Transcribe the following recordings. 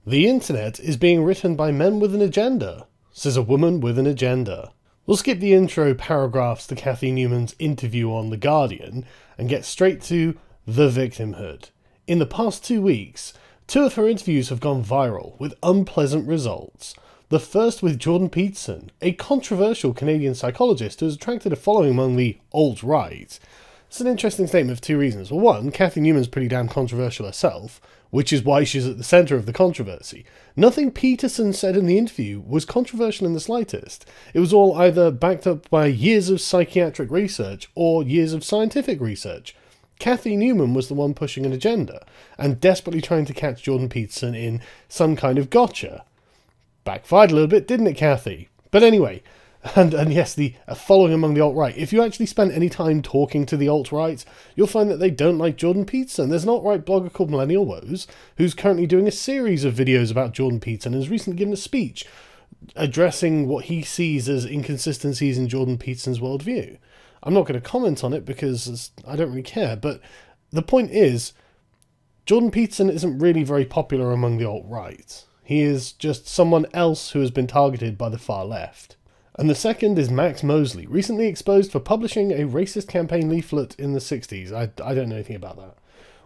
The internet is being written by men with an agenda, says a woman with an agenda. We'll skip the intro paragraphs to Cathy Newman's interview on The Guardian and get straight to the victimhood. In the past 2 weeks, 2 of her interviews have gone viral with unpleasant results. The first with Jordan Peterson, a controversial Canadian psychologist who has attracted a following among the alt-right. It's an interesting statement for 2 reasons. Well, one, Cathy Newman's pretty damn controversial herself, which is why she's at the centre of the controversy. Nothing Peterson said in the interview was controversial in the slightest. It was all either backed up by years of psychiatric research or years of scientific research. Cathy Newman was the one pushing an agenda and desperately trying to catch Jordan Peterson in some kind of gotcha. Backfired a little bit, didn't it, Cathy? But anyway, and yes, the following among the alt-right. If you actually spend any time talking to the alt-right, you'll find that they don't like Jordan Peterson. There's an alt-right blogger called Millennial Woes, who's currently doing a series of videos about Jordan Peterson and has recently given a speech addressing what he sees as inconsistencies in Jordan Peterson's worldview. I'm not going to comment on it because I don't really care, but the point is, Jordan Peterson isn't really very popular among the alt-right. He is just someone else who has been targeted by the far left. And the second is Max Mosley, recently exposed for publishing a racist campaign leaflet in the 60s. I don't know anything about that.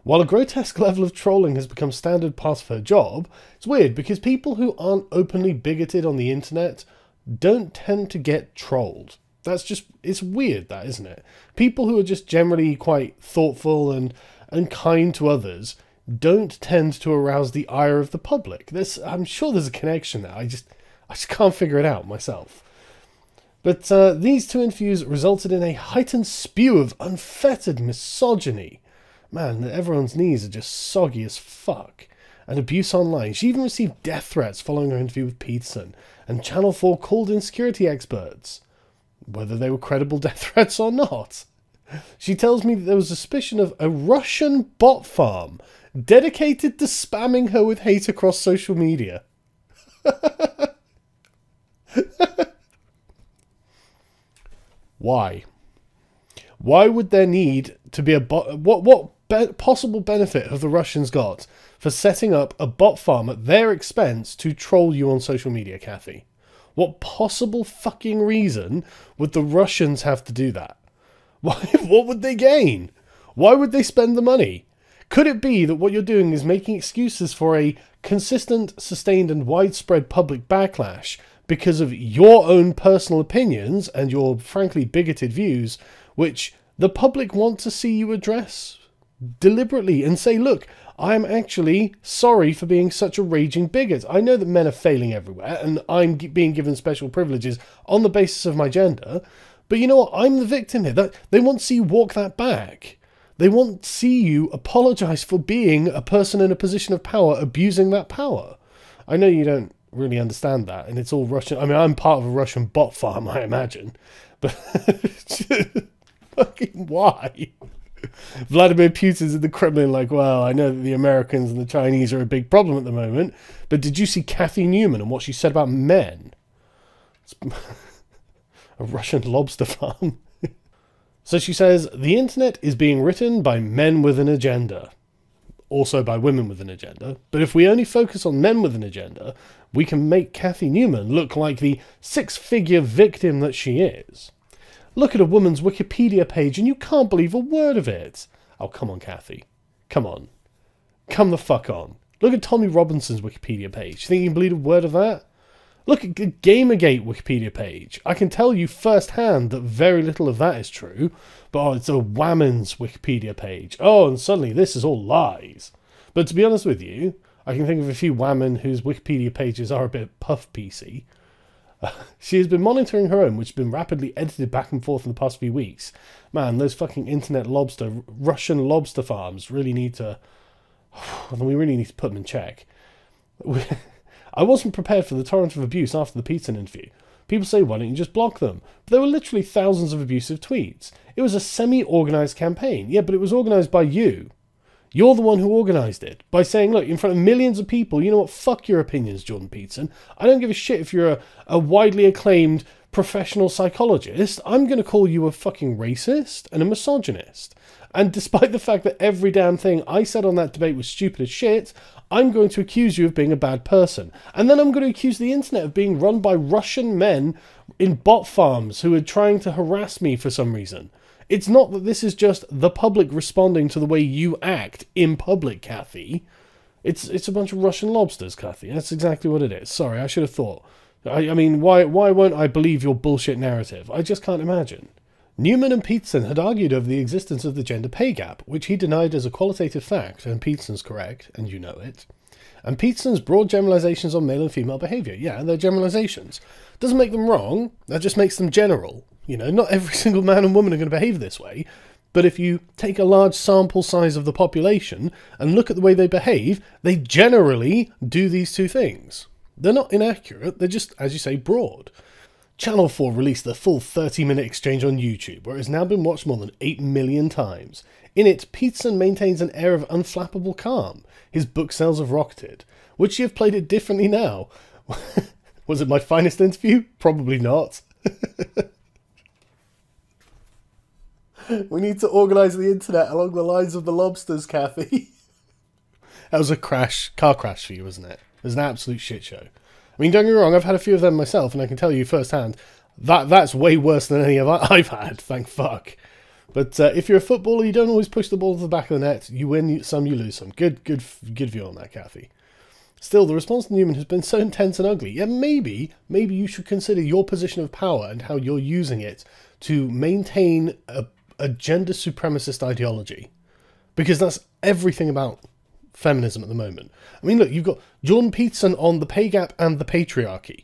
While a grotesque level of trolling has become standard part of her job, it's weird because people who aren't openly bigoted on the internet don't tend to get trolled. That's just, it's weird that, isn't it? People who are just generally quite thoughtful and kind to others don't tend to arouse the ire of the public. I'm sure there's a connection there. I just can't figure it out myself. But these 2 interviews resulted in a heightened spew of unfettered misogyny. Man, everyone's knees are just soggy as fuck. And abuse online. She even received death threats following her interview with Peterson, and Channel 4 called in security experts, whether they were credible death threats or not. She tells me that there was suspicion of a Russian bot farm dedicated to spamming her with hate across social media. Why? Why would there need to be a bot? What possible benefit have the Russians got for setting up a bot farm at their expense to troll you on social media, Cathy? What possible fucking reason would the Russians have to do that? What would they gain? Why would they spend the money? Could it be that what you're doing is making excuses for a consistent, sustained and widespread public backlash because of your own personal opinions and your frankly bigoted views, which the public want to see you address deliberately and say, look, I'm actually sorry for being such a raging bigot. I know that men are failing everywhere and I'm being given special privileges on the basis of my gender, but you know what? I'm the victim here. They want to see you walk that back. They want to see you apologise for being a person in a position of power, abusing that power. I know you don't really understand that, and it's all Russian. I mean, I'm part of a Russian bot farm, I imagine, but fucking why? Vladimir Putin's in the Kremlin like, well, I know that the Americans and the Chinese are a big problem at the moment, but did you see Cathy Newman and what she said about men? It's a Russian lobster farm. So she says, the internet is being written by men with an agenda. Also by women with an agenda. But if we only focus on men with an agenda, we can make Cathy Newman look like the 6-figure victim that she is. Look at a woman's Wikipedia page and you can't believe a word of it. Oh, come on, Cathy. Come on. Come the fuck on. Look at Tommy Robinson's Wikipedia page. Think you can believe a word of that? Look at Gamergate Wikipedia page. I can tell you firsthand that very little of that is true. But oh, it's a Whammons Wikipedia page. Oh, and suddenly this is all lies. But to be honest with you, I can think of a few Whammon whose Wikipedia pages are a bit puff-piecey. She has been monitoring her own, which has been rapidly edited back and forth in the past few weeks. Man, those fucking internet Russian lobster farms really need to... we really need to put them in check. I wasn't prepared for the torrent of abuse after the Peterson interview. People say, why don't you just block them? But there were literally thousands of abusive tweets. It was a semi-organised campaign. Yeah, but it was organised by you. You're the one who organised it. By saying, look, in front of millions of people, you know what, fuck your opinions, Jordan Peterson. I don't give a shit if you're a widely acclaimed professional psychologist. I'm going to call you a fucking racist and a misogynist. And despite the fact that every damn thing I said on that debate was stupid as shit, I'm going to accuse you of being a bad person. And then I'm going to accuse the internet of being run by Russian men in bot farms who are trying to harass me for some reason. It's not that this is just the public responding to the way you act in public, Kathy. It's a bunch of Russian lobsters, Kathy. That's exactly what it is. Sorry, I should have thought. I mean, why won't I believe your bullshit narrative? I just can't imagine. Newman and Peterson had argued over the existence of the gender pay gap, which he denied as a qualitative fact, and Peterson's correct, and you know it. And Peterson's broad generalizations on male and female behaviour. Yeah, they're generalizations. Doesn't make them wrong, that just makes them general. You know, not every single man and woman are going to behave this way, but if you take a large sample size of the population and look at the way they behave, they generally do these two things. They're not inaccurate, they're just, as you say, broad. Channel 4 released the full 30-minute exchange on YouTube, where it has now been watched more than 8 million times. In it, Peterson maintains an air of unflappable calm. His book sales have rocketed. Would she have played it differently now? Was it my finest interview? Probably not. We need to organise the internet along the lines of the lobsters, Kathy. That was a car crash for you, wasn't it? It was an absolute shit show. I mean, don't get me wrong, I've had a few of them myself, and I can tell you firsthand, that's way worse than any of I've had, thank fuck. But if you're a footballer, you don't always push the ball to the back of the net. You win some, you lose some. Good view on that, Kathy. Still, the response to Newman has been so intense and ugly. Yeah, maybe you should consider your position of power and how you're using it to maintain a gender supremacist ideology. Because that's everything about feminism at the moment. I mean, look, you've got Jordan Peterson on the pay gap and the patriarchy.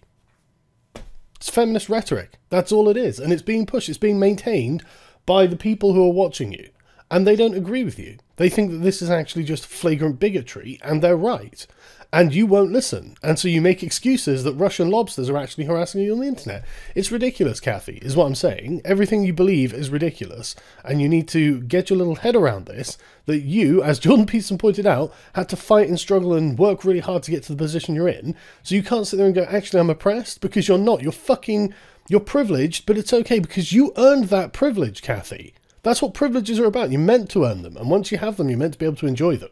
It's feminist rhetoric. That's all it is. And it's being pushed. It's being maintained by the people who are watching you. And they don't agree with you. They think that this is actually just flagrant bigotry, and they're right. And you won't listen. And so you make excuses that Russian lobsters are actually harassing you on the internet. It's ridiculous, Kathy, is what I'm saying. Everything you believe is ridiculous. And you need to get your little head around this, that you, as Jordan Peterson pointed out, had to fight and struggle and work really hard to get to the position you're in. So you can't sit there and go, actually, I'm oppressed, because you're not. You're privileged, but it's okay because you earned that privilege, Kathy. That's what privileges are about. You're meant to earn them. And once you have them, you're meant to be able to enjoy them.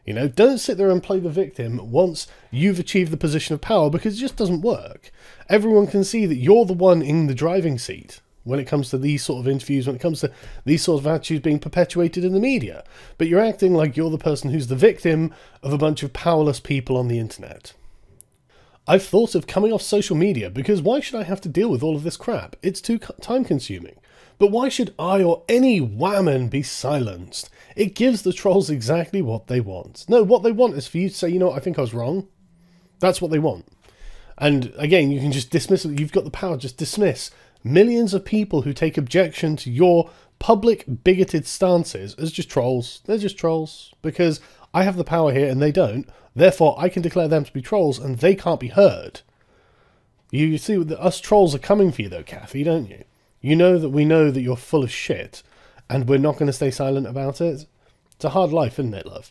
You know, don't sit there and play the victim once you've achieved the position of power, because it just doesn't work. Everyone can see that you're the one in the driving seat when it comes to these sort of interviews, when it comes to these sort of attitudes being perpetuated in the media. But you're acting like you're the person who's the victim of a bunch of powerless people on the internet. I've thought of coming off social media because why should I have to deal with all of this crap? It's too time-consuming. But why should I or any whammon be silenced? It gives the trolls exactly what they want. No, what they want is for you to say, you know what, I think I was wrong. That's what they want. And again, you can just dismiss it. You've got the power, just dismiss millions of people who take objection to your public bigoted stances as just trolls. They're just trolls because I have the power here and they don't. Therefore, I can declare them to be trolls and they can't be heard. You see, us trolls are coming for you though, Kathy, don't you? You know that we know that you're full of shit, and we're not going to stay silent about it. It's a hard life, isn't it, love?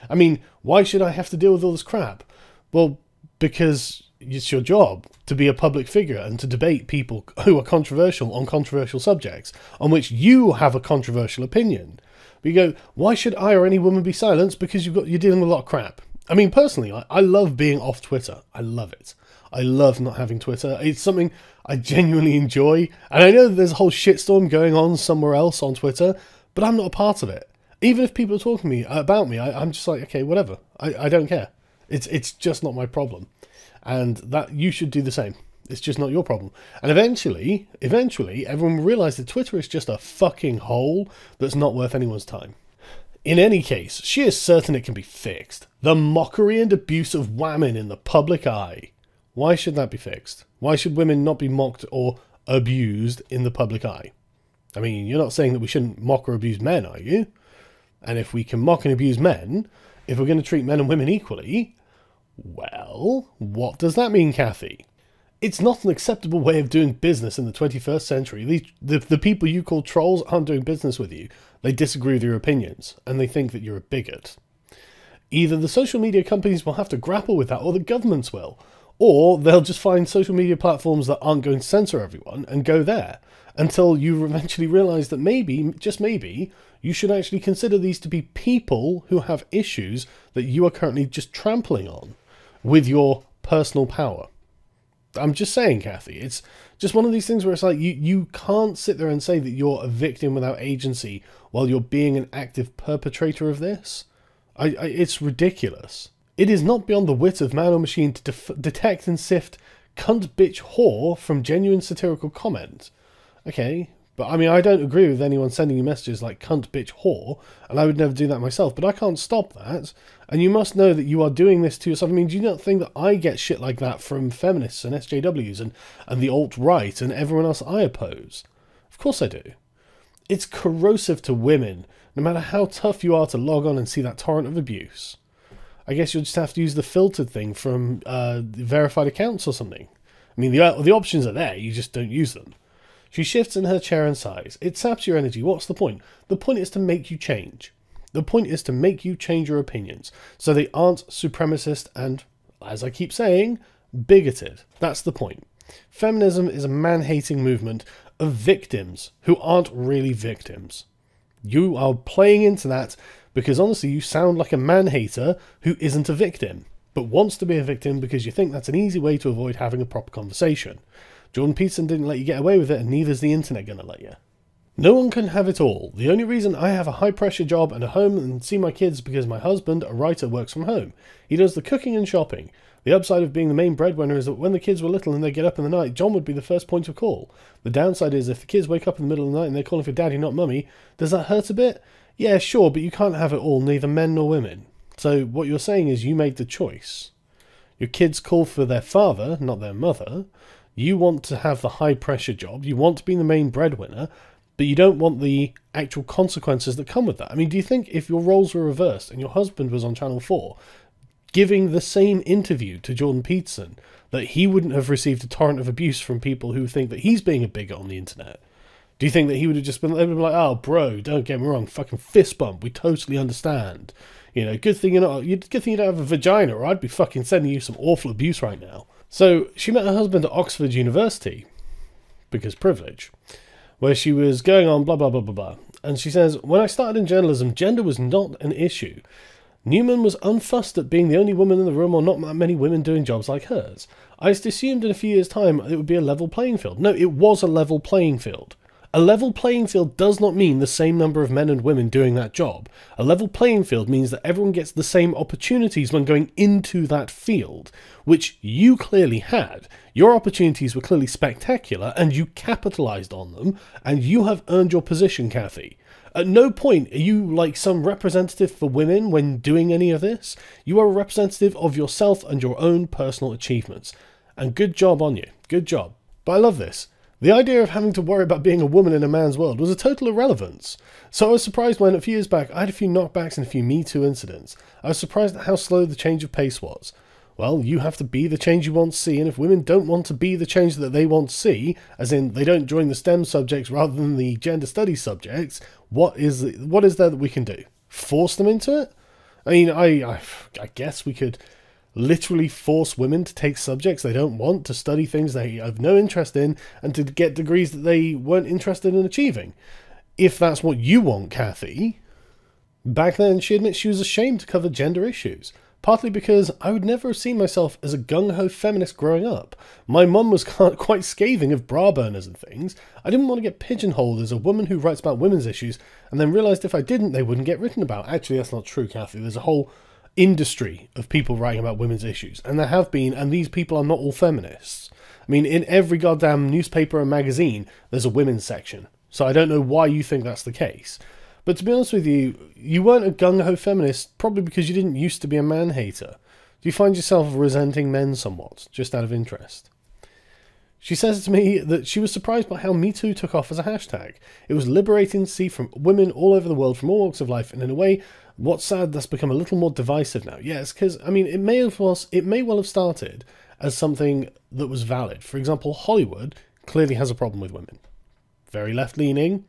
I mean, why should I have to deal with all this crap? Well, because it's your job to be a public figure and to debate people who are controversial on controversial subjects, on which you have a controversial opinion. But you go, why should I or any woman be silenced? Because you're dealing with a lot of crap. I mean, personally, I love being off Twitter. I love it. I love not having Twitter. It's something I genuinely enjoy. And I know that there's a whole shitstorm going on somewhere else on Twitter, but I'm not a part of it. Even if people are talking to me about me, I'm just like, okay, whatever. I don't care. It's just not my problem. And that you should do the same. It's just not your problem. And eventually, everyone will realise that Twitter is just a fucking hole that's not worth anyone's time. In any case, she is certain it can be fixed. The mockery and abuse of women in the public eye. Why should that be fixed? Why should women not be mocked or abused in the public eye? I mean, you're not saying that we shouldn't mock or abuse men, are you? And if we can mock and abuse men, if we're going to treat men and women equally, well, what does that mean, Kathy? It's not an acceptable way of doing business in the 21st century. The people you call trolls aren't doing business with you. They disagree with your opinions, and they think that you're a bigot. Either the social media companies will have to grapple with that, or the governments will. Or they'll just find social media platforms that aren't going to censor everyone and go there until you eventually realise that maybe, just maybe, You should actually consider these to be people who have issues that you are currently just trampling on with your personal power. I'm just saying, Kathy, it's just one of these things where it's like you can't sit there and say that you're a victim without agency while you're being an active perpetrator of this. It's ridiculous. It is not beyond the wit of man or machine to detect and sift cunt bitch whore from genuine satirical comment. Okay, but I mean, I don't agree with anyone sending you messages like cunt bitch whore, and I would never do that myself, but I can't stop that. And you must know that you are doing this to yourself. I mean, do you not think that I get shit like that from feminists and SJWs and the alt-right and everyone else I oppose? Of course I do. It's corrosive to women, no matter how tough you are to log on and see that torrent of abuse. I guess you'll just have to use the filtered thing from verified accounts or something. I mean, the options are there, you just don't use them. She shifts in her chair and sighs. It saps your energy. What's the point? The point is to make you change. The point is to make you change your opinions, so they aren't supremacist and, as I keep saying, bigoted. That's the point. Feminism is a man-hating movement of victims who aren't really victims. You are playing into that because honestly you sound like a man-hater who isn't a victim, but wants to be a victim because you think that's an easy way to avoid having a proper conversation. Jordan Peterson didn't let you get away with it, and neither's the internet going to let you. No one can have it all. The only reason I have a high-pressure job and a home and see my kids is because my husband, a writer, works from home. He does the cooking and shopping. The upside of being the main breadwinner is that when the kids were little and they get up in the night, John would be the first point of call. The downside is if the kids wake up in the middle of the night and they're calling for daddy, not mummy, does that hurt a bit? Yeah, sure, but you can't have it all, neither men nor women. So what you're saying is you made the choice. Your kids call for their father, not their mother. You want to have the high-pressure job. You want to be the main breadwinner, but you don't want the actual consequences that come with that. I mean, do you think if your roles were reversed and your husband was on Channel 4 giving the same interview to Jordan Peterson, that he wouldn't have received a torrent of abuse from people who think that he's being a bigot on the internet? Do you think that he would have just been like, oh, bro, don't get me wrong, fucking fist bump, we totally understand. You know, good thing you don't have a vagina, or I'd be fucking sending you some awful abuse right now. So she met her husband at Oxford University, because privilege, where she was going on blah, blah, blah, blah, blah. And she says, when I started in journalism, gender was not an issue. Newman was unfussed at being the only woman in the room or not many women doing jobs like hers. I just assumed in a few years' time it would be a level playing field. No, it was a level playing field. A level playing field does not mean the same number of men and women doing that job. A level playing field means that everyone gets the same opportunities when going into that field, which you clearly had. Your opportunities were clearly spectacular, and you capitalised on them, and you have earned your position, Kathy. At no point are you like some representative for women when doing any of this. You are a representative of yourself and your own personal achievements. And good job on you. Good job. But I love this. The idea of having to worry about being a woman in a man's world was a total irrelevance. So I was surprised when, a few years back, I had a few knockbacks and a few Me Too incidents. I was surprised at how slow the change of pace was. Well, you have to be the change you want to see, and if women don't want to be the change that they want to see, as in they don't join the STEM subjects rather than the gender studies subjects, what is there that we can do? Force them into it? I mean, I guess we could literally force women to take subjects they don't want, to study things they have no interest in, and to get degrees that they weren't interested in achieving. If that's what you want, Kathy. Back then, she admits she was ashamed to cover gender issues. Partly because I would never have seen myself as a gung-ho feminist growing up. My mum was quite scathing of bra burners and things. I didn't want to get pigeonholed as a woman who writes about women's issues, and then realised if I didn't, they wouldn't get written about. Actually, that's not true, Kathy. There's a whole industry of people writing about women's issues, and there have been, and these people are not all feminists. I mean, in every goddamn newspaper and magazine, there's a women's section. So I don't know why you think that's the case. But to be honest with you, you weren't a gung-ho feminist probably because you didn't used to be a man-hater. Do you find yourself resenting men somewhat, just out of interest? She says to me that she was surprised by how Me Too took off as a hashtag. It was liberating to see from women all over the world from all walks of life, and in a way, what's sad, that's become a little more divisive now. Yes, because, I mean, it may well have started as something that was valid. For example, Hollywood clearly has a problem with women. Very left-leaning,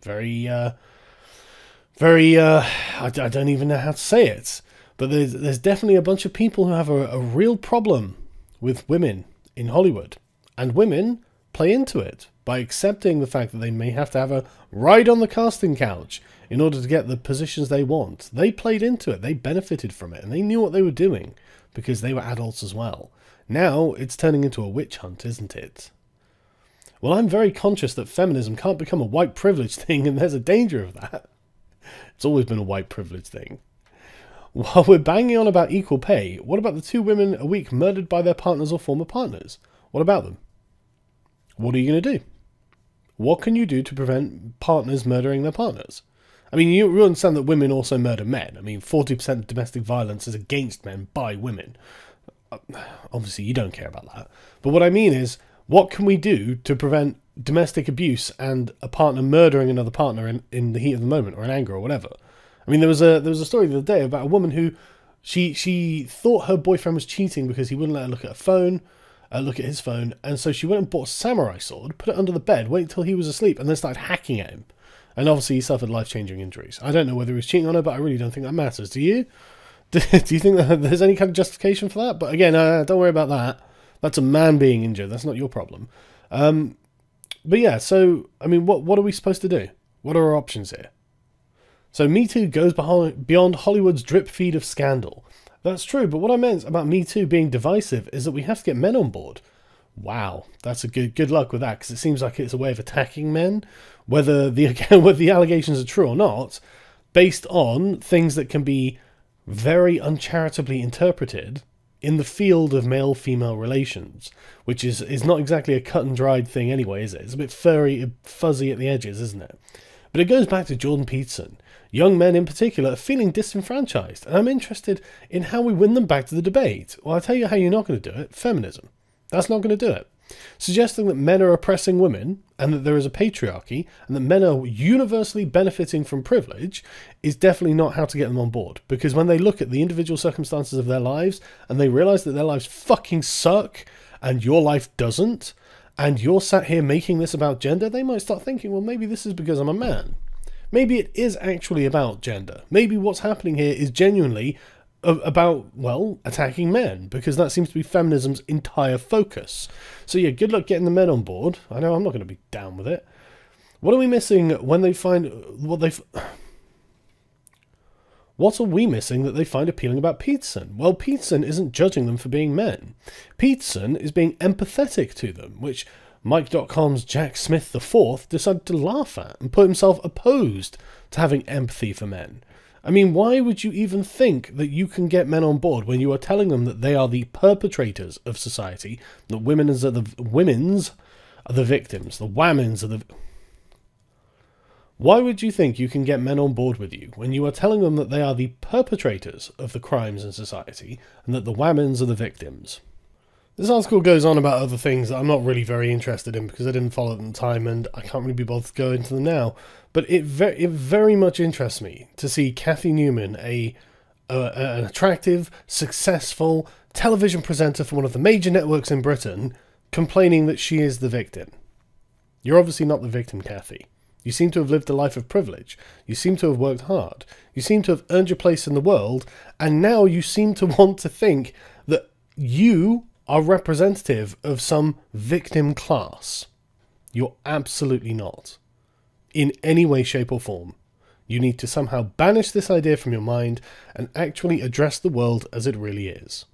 I don't even know how to say it, but there's definitely a bunch of people who have a real problem with women in Hollywood, and women play into it. by accepting the fact that they may have to have a ride on the casting couch in order to get the positions they want. They played into it, they benefited from it, and they knew what they were doing because they were adults as well. Now it's turning into a witch hunt, isn't it? Well, I'm very conscious that feminism can't become a white privilege thing, and there's a danger of that. It's always been a white privilege thing. While we're banging on about equal pay, what about the 2 women a week murdered by their partners or former partners? What about them? What are you going to do? What can you do to prevent partners murdering their partners? I mean, you understand that women also murder men. I mean, 40% of domestic violence is against men by women. Obviously, you don't care about that. But what I mean is, what can we do to prevent domestic abuse and a partner murdering another partner in the heat of the moment or in anger or whatever? I mean, there was a story the other day about a woman who she thought her boyfriend was cheating because he wouldn't let her look at her phone, look at his phone, and so she went and bought a samurai sword, put it under the bed, waited till he was asleep, and then started hacking at him. And obviously he suffered life-changing injuries. I don't know whether he was cheating on her, but I really don't think that matters. Do you? Do you think that there's any kind of justification for that? But again, don't worry about that. That's a man being injured. That's not your problem. But yeah, so, I mean, what are we supposed to do? What are our options here? So Me Too goes beyond Hollywood's drip feed of scandal. That's true, but what I meant about Me Too being divisive is that we have to get men on board. Wow, that's a good luck with that, because it seems like it's a way of attacking men, whether the allegations are true or not, based on things that can be very uncharitably interpreted in the field of male-female relations, which is not exactly a cut-and-dried thing anyway, is it? It's a bit fuzzy at the edges, isn't it? But it goes back to Jordan Peterson. Young men in particular are feeling disenfranchised, and I'm interested in how we win them back to the debate. Well, I'll tell you how you're not going to do it. Feminism. That's not going to do it. Suggesting that men are oppressing women, and that there is a patriarchy, and that men are universally benefiting from privilege, is definitely not how to get them on board. Because when they look at the individual circumstances of their lives, and they realise that their lives fucking suck, and your life doesn't, and you're sat here making this about gender, they might start thinking, well, maybe this is because I'm a man. Maybe it is actually about gender. Maybe what's happening here is genuinely about, well, attacking men, because that seems to be feminism's entire focus. So yeah, good luck getting the men on board. I know I'm not going to be down with it. What are we missing when they find what are we missing that they find appealing about Peterson? Well, Peterson isn't judging them for being men. Peterson is being empathetic to them, which Mike.com's Jack Smith IV decided to laugh at and put himself opposed to having empathy for men. I mean, why would you even think that you can get men on board when you are telling them that they are the perpetrators of society, that women's are the victims, the whammons are the... Why would you think you can get men on board with you when you are telling them that they are the perpetrators of the crimes in society and that the whammons are the victims? This article goes on about other things that I'm not really very interested in because I didn't follow them at the time and I can't really be bothered to go into them now. But it very much interests me to see Cathy Newman, an attractive, successful television presenter for one of the major networks in Britain, complaining that she is the victim. You're obviously not the victim, Cathy. You seem to have lived a life of privilege. You seem to have worked hard. You seem to have earned your place in the world, and now you seem to want to think that you are representative of some victim class. You're absolutely not. In any way, shape or form. You need to somehow banish this idea from your mind and actually address the world as it really is.